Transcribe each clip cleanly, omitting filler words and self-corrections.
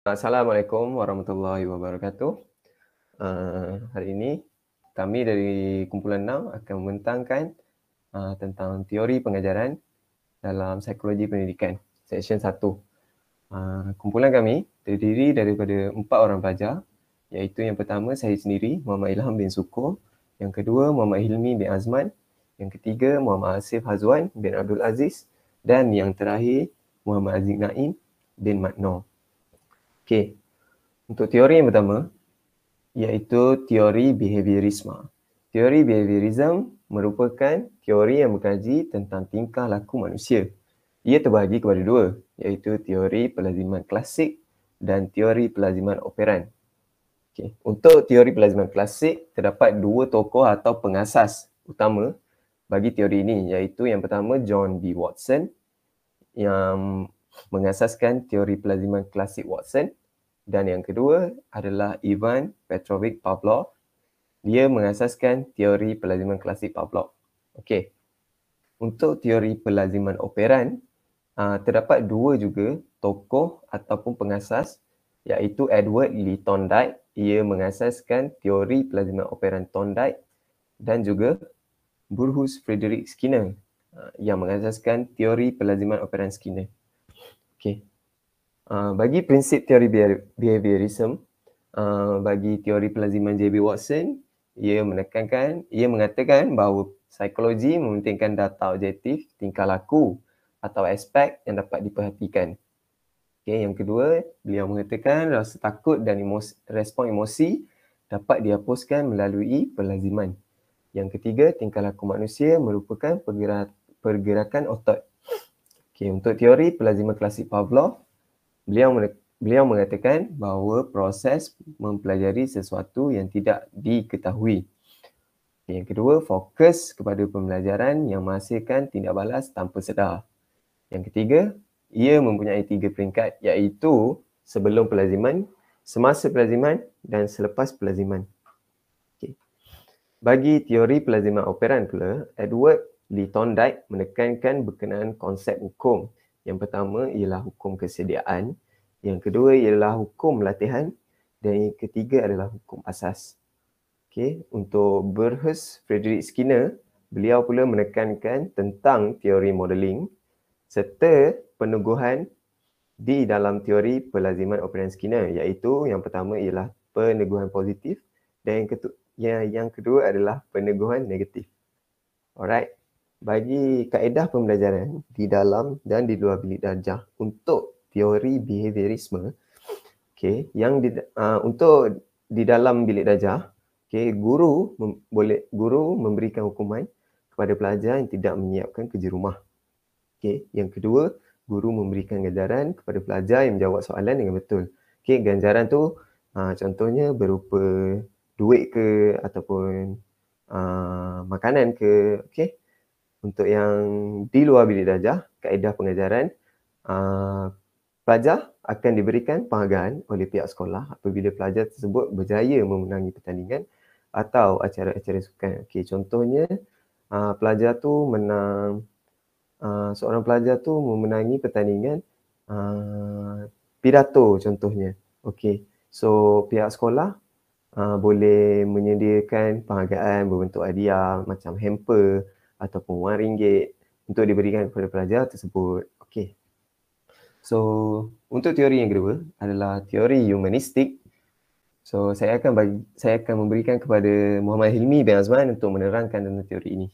Assalamualaikum warahmatullahi wabarakatuh. Hari ini kami dari kumpulan 6 akan membentangkan tentang teori pengajaran dalam psikologi pendidikan, seksyen 1. Kumpulan kami terdiri daripada 4 orang pelajar, iaitu yang pertama saya sendiri, Muhammad Ilham bin Sukur, yang kedua Muhammad Hilmi bin Azman, yang ketiga Muhammad Asif Hazwan bin Abdul Aziz, dan yang terakhir Muhammad Aziz Naim bin Matno. Okey, untuk teori yang pertama, iaitu teori behaviorisme. Teori behaviorism merupakan teori yang mengkaji tentang tingkah laku manusia. Ia terbahagi kepada dua, iaitu teori pelaziman klasik dan teori pelaziman operan. Okay. Untuk teori pelaziman klasik, terdapat dua tokoh atau pengasas utama bagi teori ini, iaitu yang pertama John B. Watson yang mengasaskan teori pelaziman klasik Watson, dan yang kedua adalah Ivan Petrovich Pavlov. Dia mengasaskan teori pelaziman klasik Pavlov. Okey. Untuk teori pelaziman operan, terdapat dua juga tokoh ataupun pengasas, iaitu Edward Lee Thorndike. Ia mengasaskan teori pelaziman operan Thorndike, dan juga Burrhus Frederick Skinner yang mengasaskan teori pelaziman operan Skinner. Okey. Bagi prinsip teori behaviorism, bagi teori pelaziman J.B. Watson, ia mengatakan bahawa psikologi mementingkan data objektif, tingkah laku atau aspek yang dapat diperhatikan. Okay, yang kedua, beliau mengatakan rasa takut dan respon emosi dapat dihapuskan melalui pelaziman. Yang ketiga, tingkah laku manusia merupakan pergerakan otot. Okay, untuk teori pelaziman klasik Pavlov, beliau mengatakan bahawa proses mempelajari sesuatu yang tidak diketahui. Yang kedua, fokus kepada pembelajaran yang menghasilkan tindak balas tanpa sedar. Yang ketiga, ia mempunyai 3 peringkat, iaitu sebelum pelaziman, semasa pelaziman dan selepas pelaziman. Okay. Bagi teori pelaziman operan pula, Edward Lee Thorndike menekankan berkenaan konsep hukum. Yang pertama ialah hukum kesediaan, yang kedua ialah hukum latihan, dan yang ketiga adalah hukum asas. Okay. Untuk Burrhus Frederick Skinner, beliau pula menekankan tentang teori modeling serta peneguhan di dalam teori pelaziman operan Skinner, iaitu yang pertama ialah peneguhan positif dan yang kedua adalah peneguhan negatif. Alright. Bagi kaedah pembelajaran di dalam dan di luar bilik darjah untuk teori behaviorisme, untuk di dalam bilik darjah, guru memberikan hukuman kepada pelajar yang tidak menyiapkan kerja rumah. Yang kedua, guru memberikan ganjaran kepada pelajar yang menjawab soalan dengan betul. Ganjaran tu contohnya berupa duit ke ataupun makanan ke. Untuk yang di luar bilik darjah, kaedah pengajaran, pelajar akan diberikan penghargaan oleh pihak sekolah apabila pelajar tersebut berjaya memenangi pertandingan atau acara-acara sukan. Contohnya pelajar tu menang, seorang pelajar tu memenangi pertandingan pidato contohnya. So pihak sekolah boleh menyediakan penghargaan berbentuk hadiah macam hamper ataupun RM1 untuk diberikan kepada pelajar tersebut. So untuk teori yang kedua adalah teori humanistik. So saya akan memberikan kepada Muhammad Hilmi bin Azman untuk menerangkan tentang teori ini.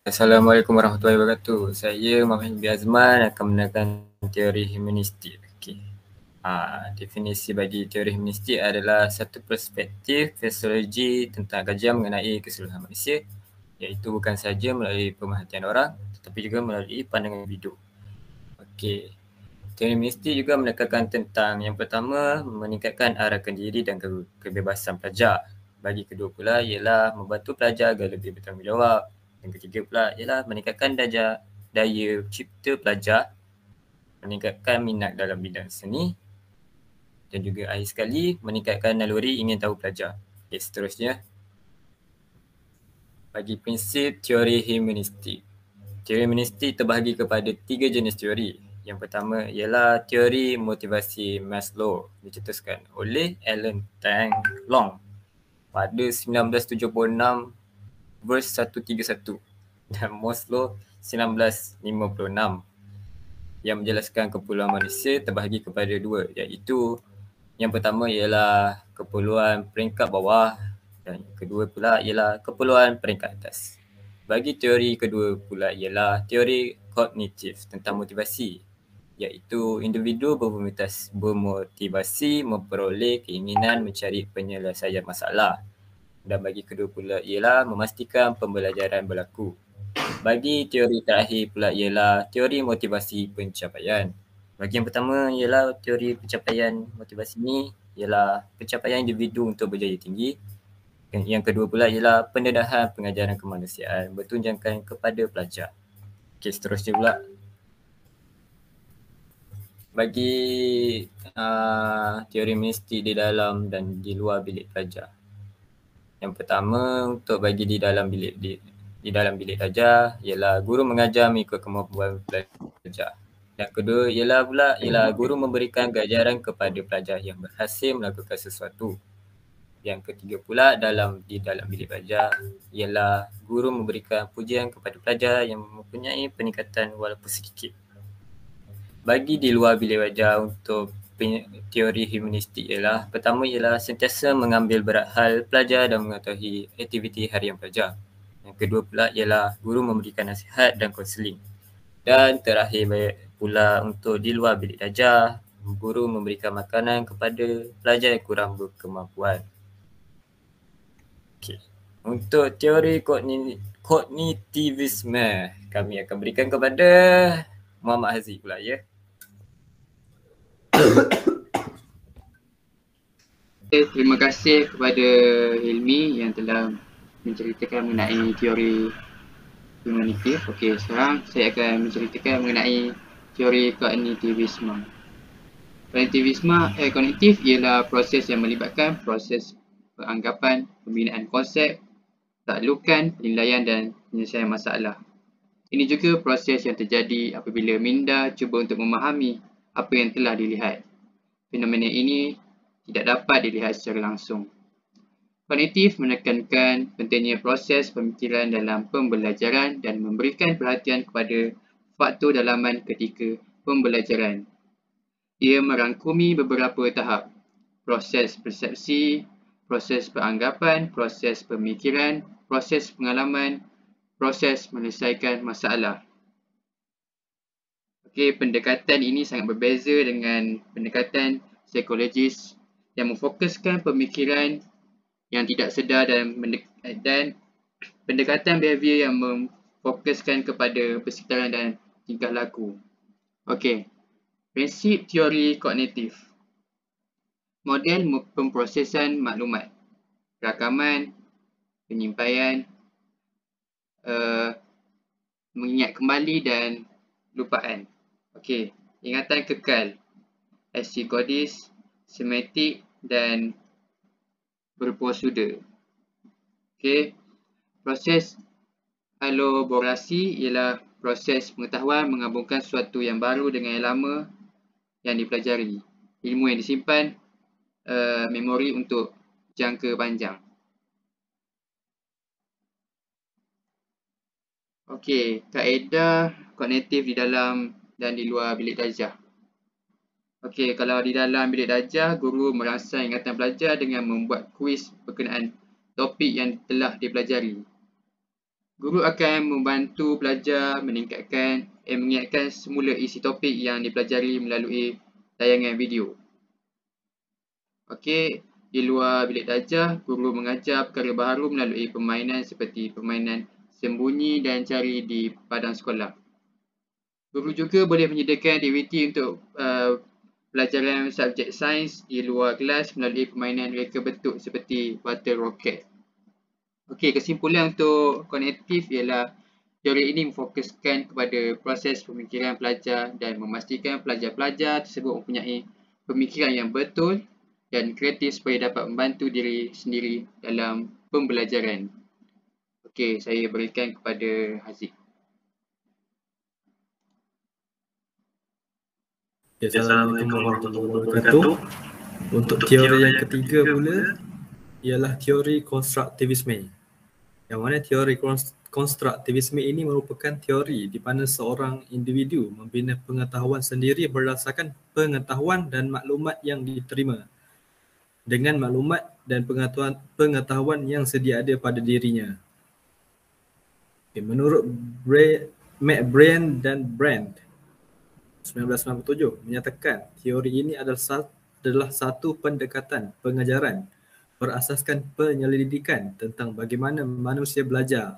Assalamualaikum warahmatullahi wabarakatuh. Saya Muhammad Hilmi bin Azman akan menerangkan teori humanistik. Definisi bagi teori humanistik adalah satu perspektif fisiologi tentang kajian mengenai keseluruhan manusia, iaitu bukan sahaja melalui pemerhatian orang tetapi juga melalui pandangan individu. Teori humanistik juga menekankan tentang yang pertama, meningkatkan arahan diri dan kebebasan pelajar. Bagi kedua pula ialah membantu pelajar agar lebih bertanggungjawab. Yang ketiga pula ialah meningkatkan daya cipta pelajar, meningkatkan minat dalam bidang seni, dan juga akhir sekali meningkatkan naluri ingin tahu pelajar. Seterusnya, bagi prinsip teori humanistik. Teori humanistik terbahagi kepada 3 jenis teori, Yang pertama ialah teori motivasi Maslow dicetuskan oleh Alan Tang Long pada 1976 verse 131 dan Maslow 1956 yang menjelaskan keperluan manusia terbahagi kepada dua, iaitu yang pertama ialah keperluan peringkat bawah dan yang kedua pula ialah keperluan peringkat atas. Bagi teori kedua pula ialah teori kognitif tentang motivasi, iaitu individu bermotivasi memperoleh keinginan mencari penyelesaian masalah. Dan bagi kedua pula ialah memastikan pembelajaran berlaku. Bagi teori terakhir pula ialah teori motivasi pencapaian. Bagi yang pertama ialah teori pencapaian motivasi ni ialah pencapaian individu untuk berjaya tinggi. Dan yang kedua pula ialah pendedahan pengajaran kemanusiaan bertunjangkan kepada pelajar. Okey, seterusnya pula. Bagi teori mistik di dalam dan di luar bilik pelajar. Yang pertama untuk bagi di dalam bilik pelajar ialah guru mengajar mengikut kemampuan pelajar. Yang kedua ialah guru memberikan ganjaran kepada pelajar yang berhasil melakukan sesuatu. Yang ketiga pula di dalam bilik pelajar ialah guru memberikan pujian kepada pelajar yang mempunyai peningkatan walaupun sedikit. Bagi di luar bilik pelajar untuk teori humanistik pertama ialah sentiasa mengambil berat hal pelajar dan mengetahui aktiviti harian pelajar. Yang kedua pula ialah guru memberikan nasihat dan kaunseling. Dan terakhir pula untuk di luar bilik pelajar, guru memberikan makanan kepada pelajar yang kurang berkemampuan. Okay. Untuk teori kognitivisme, kami akan berikan kepada Muhammad Haziq pula, ya. Terima kasih kepada Hilmi yang telah menceritakan mengenai teori kognitif. Okey, sekarang saya akan menceritakan mengenai teori kognitivisme. Kognitif ialah proses yang melibatkan proses peranggapan, pembinaan konsep, taklukan, penilaian dan penyelesaian masalah. Ini juga proses yang terjadi apabila minda cuba untuk memahami apa yang telah dilihat. Fenomena ini tidak dapat dilihat secara langsung. Kognitif menekankan pentingnya proses pemikiran dalam pembelajaran dan memberikan perhatian kepada faktor dalaman ketika pembelajaran. Ia merangkumi beberapa tahap: proses persepsi, proses peranggapan, proses pemikiran, proses pengalaman, proses menyelesaikan masalah. Okey, pendekatan ini sangat berbeza dengan pendekatan psikologis yang memfokuskan pemikiran yang tidak sedar dan pendekatan behavior yang memfokuskan kepada persekitaran dan tingkah laku. Okey, prinsip teori kognitif. Model pemprosesan maklumat, rakaman, penyampaian, mengingat kembali dan lupaan. Okey, ingatan kekal, asikodis, semetik dan berprosedur. Okey, proses elaborasi ialah proses pengetahuan menggabungkan sesuatu yang baru dengan yang lama yang dipelajari. Ilmu yang disimpan memori untuk jangka panjang. Okey, kaedah kognitif di dalam dan di luar bilik darjah. Okey, kalau di dalam bilik darjah, guru merangsang ingatan pelajar dengan membuat kuis berkenaan topik yang telah dipelajari. Guru akan membantu pelajar mengingatkan semula isi topik yang dipelajari melalui tayangan video. Okey, di luar bilik darjah, guru mengajar perkara baharu melalui permainan seperti permainan sembunyi dan cari di padang sekolah. Guru juga boleh menyediakan aktiviti untuk pelajaran subjek sains di luar kelas melalui permainan reka bentuk seperti water rocket. Okey, kesimpulan untuk kognitif ialah teori ini memfokuskan kepada proses pemikiran pelajar dan memastikan pelajar-pelajar tersebut mempunyai pemikiran yang betul dan kreatif supaya dapat membantu diri sendiri dalam pembelajaran. Okey, saya berikan kepada Haziq. Assalamualaikum warahmatullahi wabarakatuh. Untuk teori yang ketiga pula ialah teori konstruktivisme. Yang mana teori konstruktivisme ini merupakan teori di mana seorang individu membina pengetahuan sendiri berdasarkan pengetahuan dan maklumat yang diterima dengan maklumat dan pengetahuan yang sedia ada pada dirinya. Menurut McBrien dan Brand 1997 menyatakan teori ini adalah satu pendekatan pengajaran berasaskan penyelidikan tentang bagaimana manusia belajar.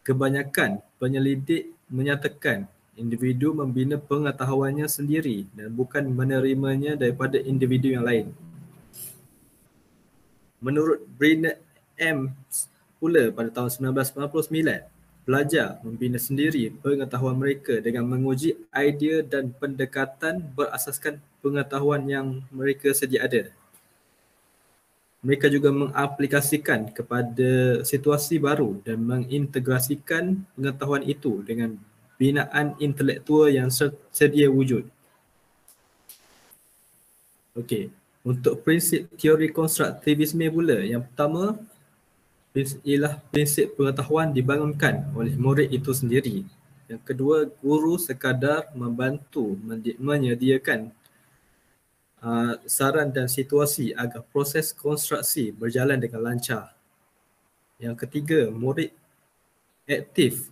Kebanyakan penyelidik menyatakan individu membina pengetahuannya sendiri dan bukan menerimanya daripada individu yang lain. Menurut Bernard M. pula pada tahun 1999, pelajar membina sendiri pengetahuan mereka dengan menguji idea dan pendekatan berasaskan pengetahuan yang mereka sedia ada. Mereka juga mengaplikasikan kepada situasi baru dan mengintegrasikan pengetahuan itu dengan binaan intelektual yang sedia wujud. Okey, untuk prinsip teori konstruktivisme pula, yang pertama ialah prinsip pengetahuan dibangunkan oleh murid itu sendiri. Yang kedua, guru sekadar membantu menyediakan saran dan situasi agar proses konstruksi berjalan dengan lancar. Yang ketiga, murid aktif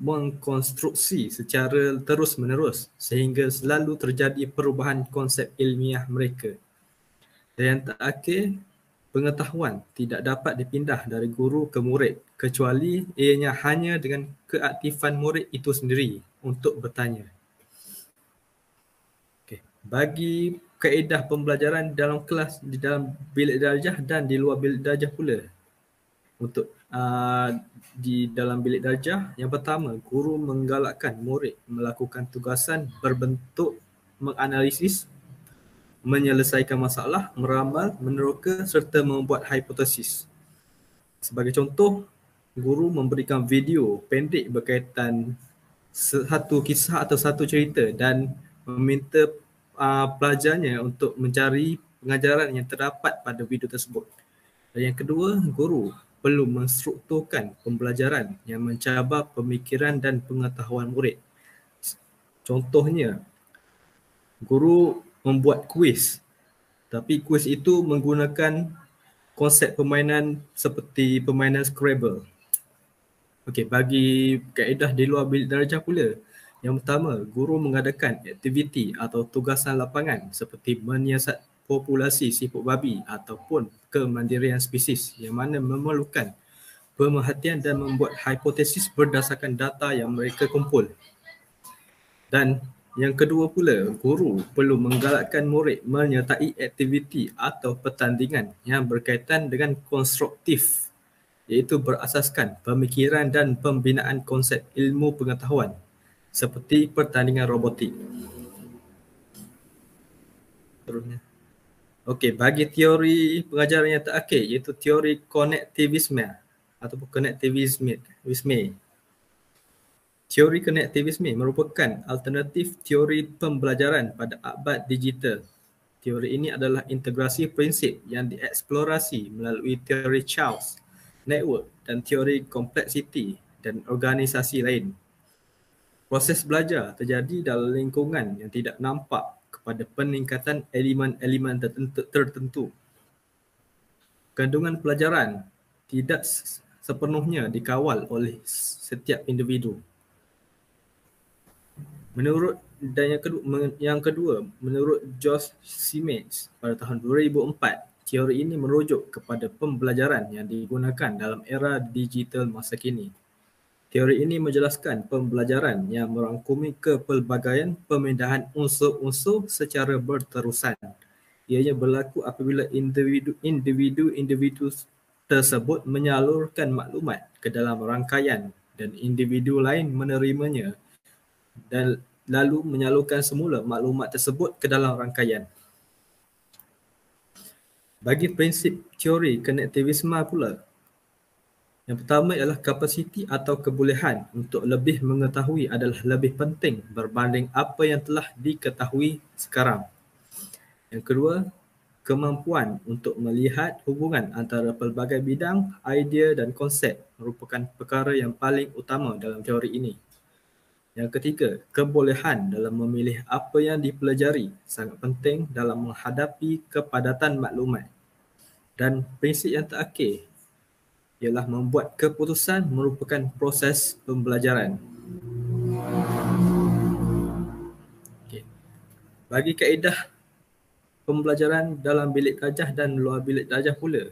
mengkonstruksi secara terus-menerus sehingga selalu terjadi perubahan konsep ilmiah mereka. Dan yang terakhir, pengetahuan tidak dapat dipindah dari guru ke murid kecuali ianya hanya dengan keaktifan murid itu sendiri untuk bertanya. Okay. Bagi kaedah pembelajaran dalam kelas, di dalam bilik darjah dan di luar bilik darjah pula. Untuk di dalam bilik darjah, yang pertama, guru menggalakkan murid melakukan tugasan berbentuk menganalisis, menyelesaikan masalah, meramal, meneroka serta membuat hipotesis. Sebagai contoh, guru memberikan video pendek berkaitan satu kisah atau satu cerita dan meminta pelajarnya untuk mencari pengajaran yang terdapat pada video tersebut. Dan yang kedua, guru perlu menstrukturkan pembelajaran yang mencabar pemikiran dan pengetahuan murid. Contohnya, guru membuat kuis, tapi kuis itu menggunakan konsep permainan seperti permainan Scrabble. Okey, bagi kaedah di luar bilik darjah pula, yang pertama, guru mengadakan aktiviti atau tugasan lapangan seperti menyiasat populasi siput babi ataupun kemandirian spesies yang mana memerlukan pemerhatian dan membuat hipotesis berdasarkan data yang mereka kumpul. Dan yang kedua pula, guru perlu menggalakkan murid menyertai aktiviti atau pertandingan yang berkaitan dengan konstruktif, iaitu berasaskan pemikiran dan pembinaan konsep ilmu pengetahuan seperti pertandingan robotik. Terusnya. Okey, bagi teori pengajaran yang terakhir iaitu teori konektivisme ataupun konektivisme. Teori konektivisme merupakan alternatif teori pembelajaran pada abad digital. Teori ini adalah integrasi prinsip yang dieksplorasi melalui teori Charles, network dan teori kompleksiti dan organisasi lain. Proses belajar terjadi dalam lingkungan yang tidak nampak kepada peningkatan elemen-elemen tertentu. Kandungan pelajaran tidak sepenuhnya dikawal oleh setiap individu. Yang kedua, menurut Josh Simmons pada tahun 2004, teori ini merujuk kepada pembelajaran yang digunakan dalam era digital masa kini. Teori ini menjelaskan pembelajaran yang merangkumi kepelbagaian pemindahan unsur-unsur secara berterusan. Ianya berlaku apabila individu tersebut menyalurkan maklumat ke dalam rangkaian dan individu lain menerimanya dan lalu menyalurkan semula maklumat tersebut ke dalam rangkaian. Bagi prinsip teori konektivisme pula, Yang pertama ialah kapasiti atau kebolehan untuk lebih mengetahui adalah lebih penting berbanding apa yang telah diketahui sekarang. Yang kedua, kemampuan untuk melihat hubungan antara pelbagai bidang, idea dan konsep merupakan perkara yang paling utama dalam teori ini. Yang ketiga, kebolehan dalam memilih apa yang dipelajari sangat penting dalam menghadapi kepadatan maklumat. Dan prinsip yang terakhir ialah membuat keputusan merupakan proses pembelajaran. Okay. Bagi kaedah pembelajaran dalam bilik darjah dan luar bilik darjah pula.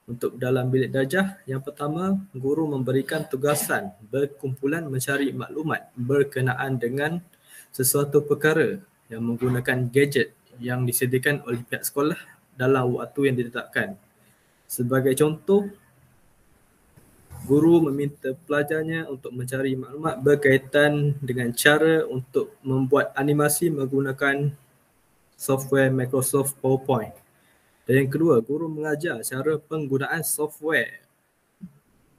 Untuk dalam bilik darjah, yang pertama, guru memberikan tugasan berkumpulan mencari maklumat berkenaan dengan sesuatu perkara yang menggunakan gadget yang disediakan oleh pihak sekolah dalam waktu yang ditetapkan. Sebagai contoh, guru meminta pelajarnya untuk mencari maklumat berkaitan dengan cara untuk membuat animasi menggunakan software Microsoft PowerPoint. Dan yang kedua, guru mengajar cara penggunaan software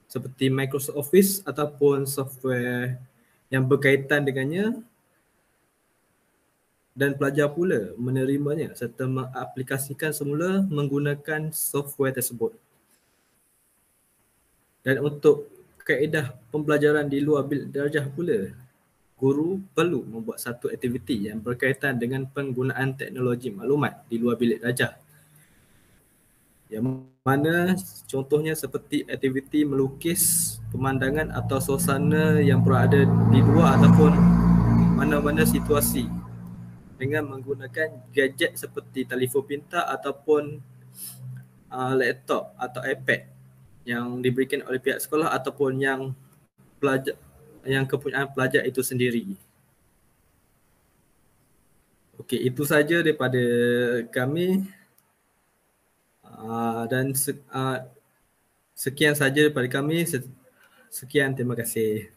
seperti Microsoft Office ataupun software yang berkaitan dengannya, dan pelajar pula menerimanya serta mengaplikasikan semula menggunakan software tersebut. Dan untuk kaedah pembelajaran di luar bilik darjah pula, guru perlu membuat satu aktiviti yang berkaitan dengan penggunaan teknologi maklumat di luar bilik darjah. Yang mana contohnya seperti aktiviti melukis pemandangan atau suasana yang berada di luar ataupun mana-mana situasi dengan menggunakan gadget seperti telefon pintar ataupun laptop atau iPad yang diberikan oleh pihak sekolah ataupun yang pelajar, yang kepunyaan pelajar itu sendiri. Okey, itu saja daripada kami. Dan sekian saja daripada kami. Sekian, terima kasih.